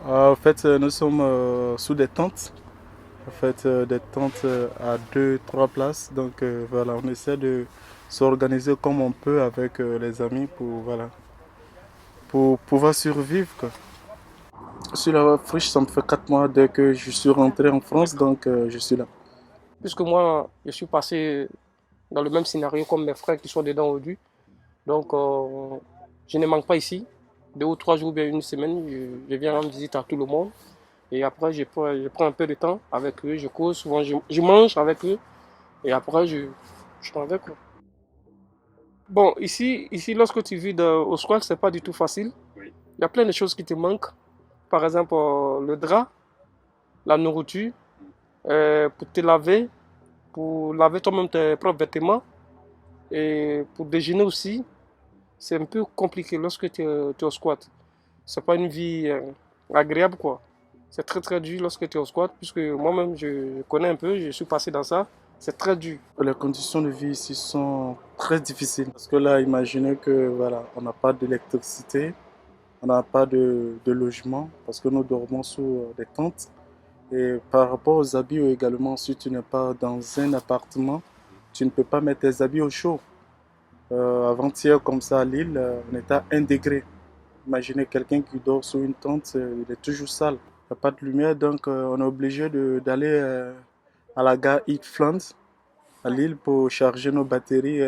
En fait, nous sommes sous des tentes. En fait, des tentes à deux, trois places. Donc voilà, on essaie de s'organiser comme on peut avec les amis pour, voilà, pour pouvoir survivre, quoi. Sur la friche, ça me fait 4 mois dès que je suis rentré en France, D'accord. donc je suis là. Puisque moi, je suis passé dans le même scénario comme mes frères qui sont dedans au début. Donc, je ne manque pas ici. 2 ou 3 jours, bien une semaine, je viens rendre visite à tout le monde. Et après, je prends un peu de temps avec eux, je cause, souvent je mange avec eux. Et après, je m'en vais, quoi. Bon, ici, lorsque tu vis au squat, c'est pas du tout facile. Il y a plein de choses qui te manquent. Par exemple, le drap, la nourriture, pour te laver, pour laver toi-même tes propres vêtements. Et pour déjeuner aussi, c'est un peu compliqué lorsque tu es au squat. C'est pas une vie agréable, quoi. C'est très très dur lorsque tu es au squat, puisque moi-même je connais un peu, je suis passé dans ça. C'est très dur. Les conditions de vie ici sont très difficiles. Parce que là, imaginez que voilà, on n'a pas d'électricité, on n'a pas de logement, parce que nous dormons sous des tentes. Et par rapport aux habits également, si tu n'es pas dans un appartement, tu ne peux pas mettre tes habits au chaud. Avant-hier, comme ça, à Lille, on était à 1 degré. Imaginez quelqu'un qui dort sous une tente, il est toujours sale. Il n'y a pas de lumière, donc on est obligé d'aller à la gare Eat-Flandre à Lille pour charger nos batteries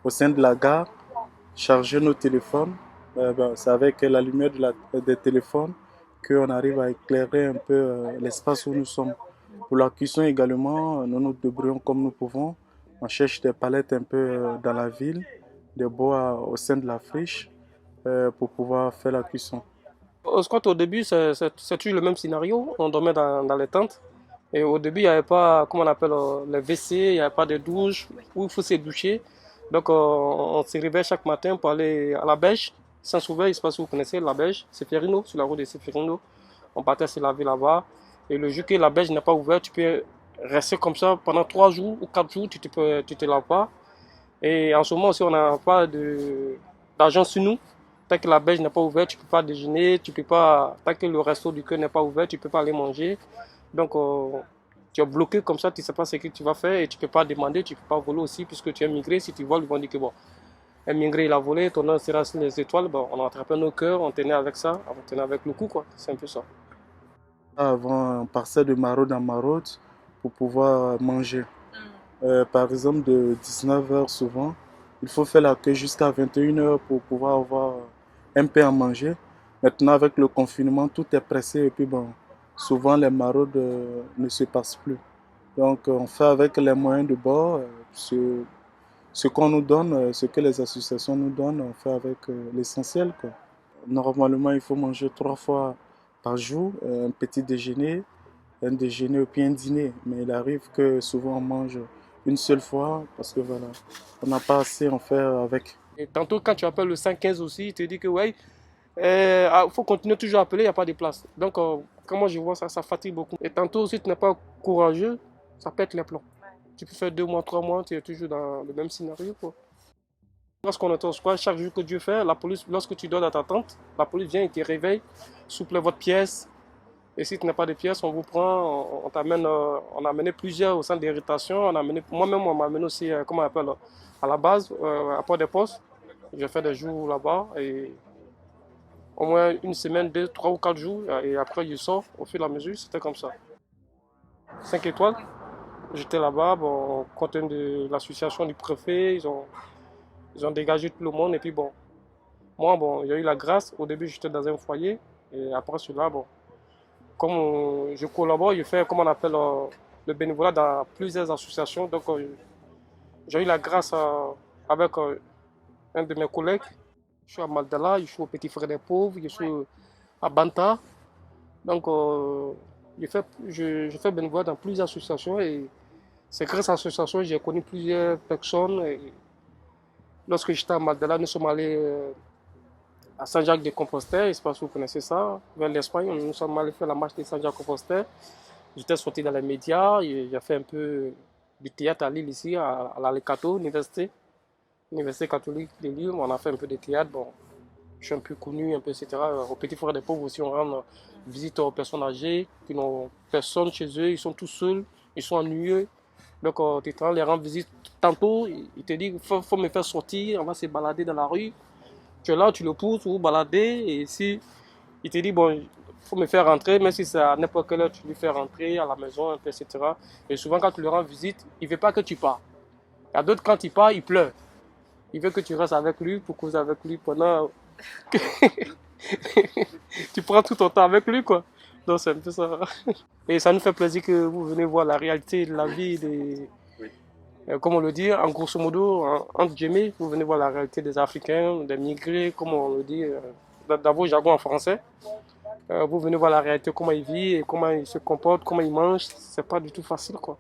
au sein de la gare, charger nos téléphones. C'est avec la lumière des téléphones qu'on arrive à éclairer un peu l'espace où nous sommes. Pour la cuisson également, nous nous débrouillons comme nous pouvons. On cherche des palettes un peu dans la ville, des bois au sein de la friche pour pouvoir faire la cuisson. Au squat, au début, c'est toujours le même scénario. On dormait dans les tentes. Et au début, il n'y avait pas, comment on appelle, les WC, il n'y avait pas de douche, où il faut se doucher. Donc, on se réveille chaque matin pour aller à la beige. Saint-Sauveur, je ne sais pas si vous connaissez la beige, c'est Ferrino, sur la route de Seferino. On partait se laver là-bas. Et le jour que la beige n'est pas ouverte, tu peux rester comme ça pendant 3 jours ou 4 jours, tu te laves pas. Et en ce moment aussi, on n'a pas d'argent sur nous. Tant que la berge n'est pas ouverte, tu ne peux pas déjeuner, tu peux pas, tant que le resto du cœur n'est pas ouvert, tu ne peux pas aller manger. Donc, tu es bloqué comme ça, tu ne sais pas ce que tu vas faire et tu ne peux pas demander, tu ne peux pas voler aussi, puisque tu es migré. Si tu voles, ils vont dire que bon, un migré, il a volé, ton nom sera sur les étoiles. Bon, on a attrapé nos cœurs, on tenait avec ça, on tenait avec le coup, quoi. C'est un peu ça. Avant, on passait de maraude en maraude pour pouvoir manger. Par exemple, de 19 heures souvent, il faut faire la queue jusqu'à 21 heures pour pouvoir avoir un peu à manger. Maintenant, avec le confinement, tout est pressé et puis bon, souvent les maraudes ne se passent plus. Donc, on fait avec les moyens de bord, ce qu'on nous donne, ce que les associations nous donnent, on fait avec l'essentiel, quoi. Normalement, il faut manger 3 fois par jour, un petit déjeuner, un déjeuner ou puis un dîner. Mais il arrive que souvent on mange une seule fois parce que voilà, on n'a pas assez à en faire avec. Et tantôt, quand tu appelles le 115 aussi, il te dit que ouais, il faut continuer toujours à appeler, il n'y a pas de place. Donc, comment je vois ça, ça fatigue beaucoup. Et tantôt, si tu n'es pas courageux, ça pète les plombs. Tu peux faire 2 mois, 3 mois, tu es toujours dans le même scénario, quoi. Lorsqu'on est au squat, chaque jour que Dieu fait, la police, lorsque tu dors dans ta tente, la police vient et te réveille, souple votre pièce. Et si tu n'as pas de pièces, on vous prend, on t'amène, on a amené plusieurs au centre d'irritation. Moi-même, on m'a amené aussi, comment on appelle, à la base, à Port des Postes. J'ai fait des jours là-bas et au moins une semaine, 2, 3 ou 4 jours. Et après, je sors au fur et à mesure. C'était comme ça. 5 étoiles, j'étais là-bas, bon, compte de l'association du préfet. Ils ont dégagé tout le monde. Et puis, bon, moi, bon, j'ai eu la grâce. Au début, j'étais dans un foyer. Et après cela, bon, comme je collabore, je fais, comme on appelle, le bénévolat dans plusieurs associations. Donc, j'ai eu la grâce avec un de mes collègues. Je suis à Maldala, je suis au Petit Frère des Pauvres, je suis à Banta. Donc, je fais bénévolat dans plusieurs associations et c'est grâce à l'association que j'ai connu plusieurs personnes. Et lorsque j'étais à Maldala, nous sommes allés à Saint-Jacques-de-Compostelle, je ne sais pas si vous connaissez ça, vers l'Espagne. Nous sommes allés faire la marche de Saint-Jacques-de-Compostelle. J'étais sorti dans les médias, j'ai fait un peu du théâtre à Lille ici, à l'Alecato, université catholique de Lille. On a fait un peu de théâtre. Bon, je suis un peu connu, un peu, etc. Au Petit Frère des Pauvres aussi, on rend visite aux personnes âgées qui n'ont personne chez eux, ils sont tous seuls, ils sont ennuyeux. Donc, tu es en train de les rendre visite. Tantôt, il te dit faut me faire sortir, on va se balader dans la rue. Tu es là, tu le pousses, vous baladez, et si il te dit, bon, il faut me faire rentrer, même si c'est à n'importe quelle heure, tu lui fais rentrer à la maison, un peu, etc. Et souvent, quand tu lui rends visite, il ne veut pas que tu pars. Il y a d'autres, quand il part, il pleure. Il veut que tu restes avec lui pour causer avec lui pendant que tu prends tout ton temps avec lui, quoi. Donc, c'est un peu ça. Et ça nous fait plaisir que vous venez voir la réalité de la vie des. Comme on le dit, en grosso modo, entre guillemets, vous venez voir la réalité des Africains, des migrés, comme on le dit dans vos jargons en français. Vous venez voir la réalité, comment ils vivent, et comment ils se comportent, comment ils mangent. C'est pas du tout facile, quoi.